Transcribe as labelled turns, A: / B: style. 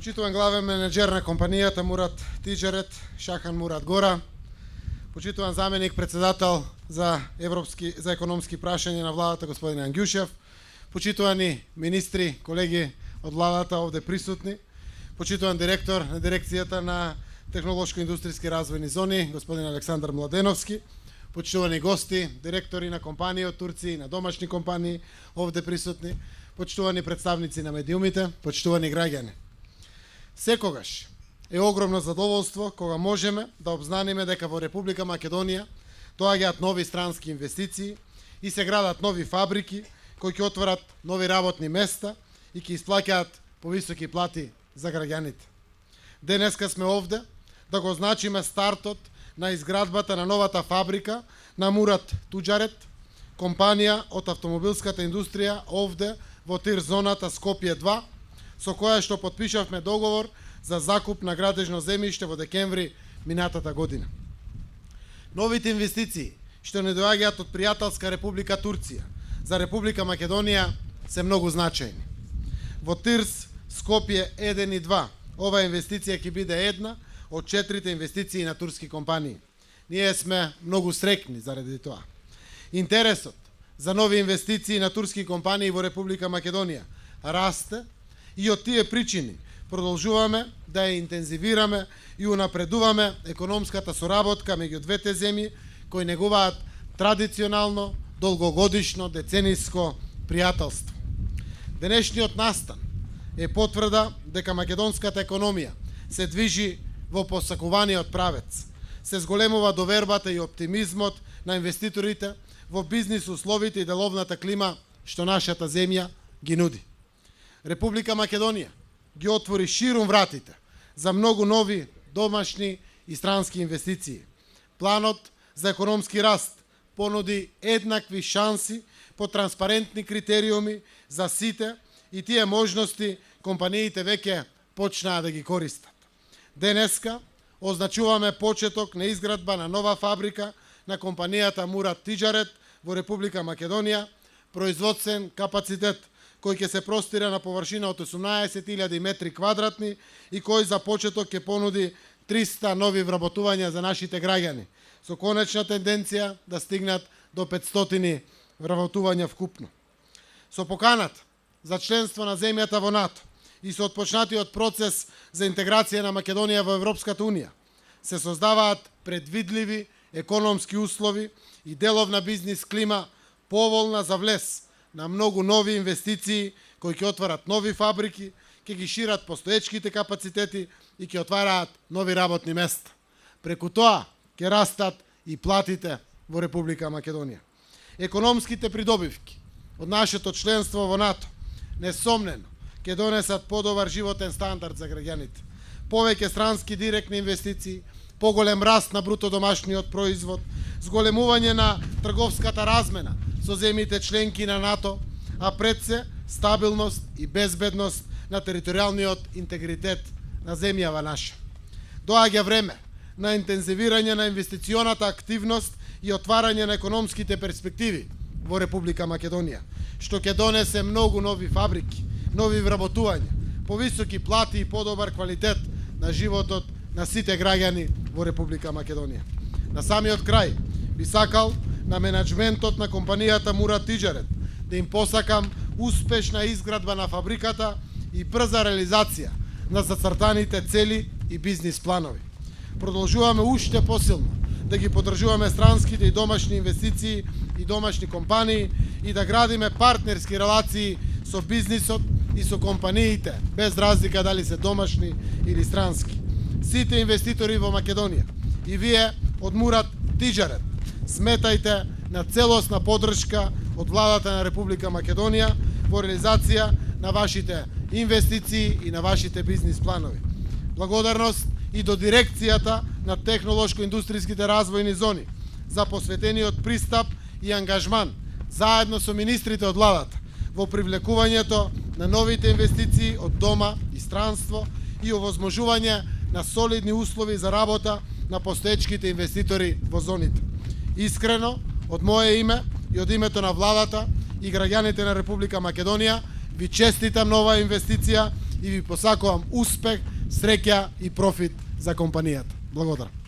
A: Почитуван главен менеджер на компанијата Мурат Тиџарет, Шахан Мурат Гора, почитуван заменик председател за економски прашања на владата господин Ангјушев, почитувани министри, колеги од владата овде присутни, почитуван директор на дирекцијата на технолошко-индустријски развојни зони господин Александар Младеновски, почитувани гости, директори на компании од Турција и на домашни компании овде присутни, почитувани представници на медиумите, почитувани граѓани. Секогаш е огромно задоволство кога можеме да обзнаниме дека во Република Македонија доаѓаат нови странски инвестиции и се градат нови фабрики кои ќе отворат нови работни места и ќе исплаќаат повисоки плати за граѓаните. Денеска сме овде да го означиме стартот на изградбата на новата фабрика на Мурат Тиџарет, компанија од автомобилската индустрија овде во тир зоната Скопје 2, со која што потпишавме договор за закуп на градежно земјиште во декември минатата година. Новите инвестиции што не доаѓаат од пријателска Република Турција за Република Македонија се многу значајни. Во ТИРС Скопје 1 и 2 ова инвестиција ќе биде една од 4 инвестиции на турски компании. Ние сме многу среќни заради тоа. Интересот за нови инвестиции на турски компании во Република Македонија расте и од тие причини продолжуваме да ја интензивираме и унапредуваме економската соработка меѓу двете земји кои негуваат традиционално, долгогодишно, децениско пријателство. Денешниот настан е потврда дека македонската економија се движи во посакуваниот правец. Се зголемува довербата и оптимизмот на инвеститорите во бизнис условите и деловната клима што нашата земја ги нуди. Република Македонија ги отвори ширум вратите за многу нови домашни и странски инвестиции. Планот за економски раст понуди еднакви шанси по транспарентни критериуми за сите и тие можности компаниите веќе почнаа да ги користат. Денеска означуваме почеток на изградба на нова фабрика на компанијата Мурат Тиџарет во Република Македонија, производствен капацитет кој ќе се простира на површина од 18.000 метри квадратни и кој за почеток ќе понуди 300 нови вработувања за нашите граѓани, со конечна тенденција да стигнат до 500 вработувања вкупно. Со поканата за членство на земјата во НАТО и со отпочнатиот процес за интеграција на Македонија во Европската Унија, се создаваат предвидливи економски услови и деловна бизнис клима поволна за влез на многу нови инвестиции кои ќе отварат нови фабрики, ќе ги шират постоечките капацитети и ќе отвараат нови работни места. Преку тоа ќе растат и платите во Република Македонија. Економските придобивки од нашето членство во НАТО несомнено ќе донесат подобар животен стандард за граѓаните, повеќе странски директни инвестиции, поголем раст на бруто домашниот производ, зголемување на трговската размена со земјите членки на НАТО, а пред се стабилност и безбедност на територијалниот интегритет на земјава наша. Доаѓа време на интензивирање на инвестиционата активност и отварање на економските перспективи во Република Македонија, што ќе донесе многу нови фабрики, нови вработувања, повисоки плати и подобар квалитет на животот на сите граѓани во Република Македонија. На самиот крај би сакал на менеджментот на компанијата Мурат Тиџарет да им посакам успешна изградба на фабриката и брза реализација на зацртаните цели и бизнис планови. Продолжуваме уште посилно да ги поддржуваме странските и домашни инвестиции и домашни компании и да градиме партнерски релации со бизнисот и со компаниите, без разлика дали се домашни или странски. Сите инвеститори во Македонија и вие од Мурат Тиџарет сметајте на целосна поддршка од владата на Република Македонија во реализација на вашите инвестиции и на вашите бизнис планови. Благодарност и до дирекцијата на технолошко-индустријските развојни зони за посветениот пристап и ангажман заедно со министрите од владата во привлекувањето на новите инвестиции од дома и странство и овозможување на солидни услови за работа на постоечките инвеститори во зоните. Искрено, од мое име и од името на владата и граѓаните на Република Македонија, ви честитам нова инвестиција и ви посакувам успех, среќа и профит за компанијата. Благодарам.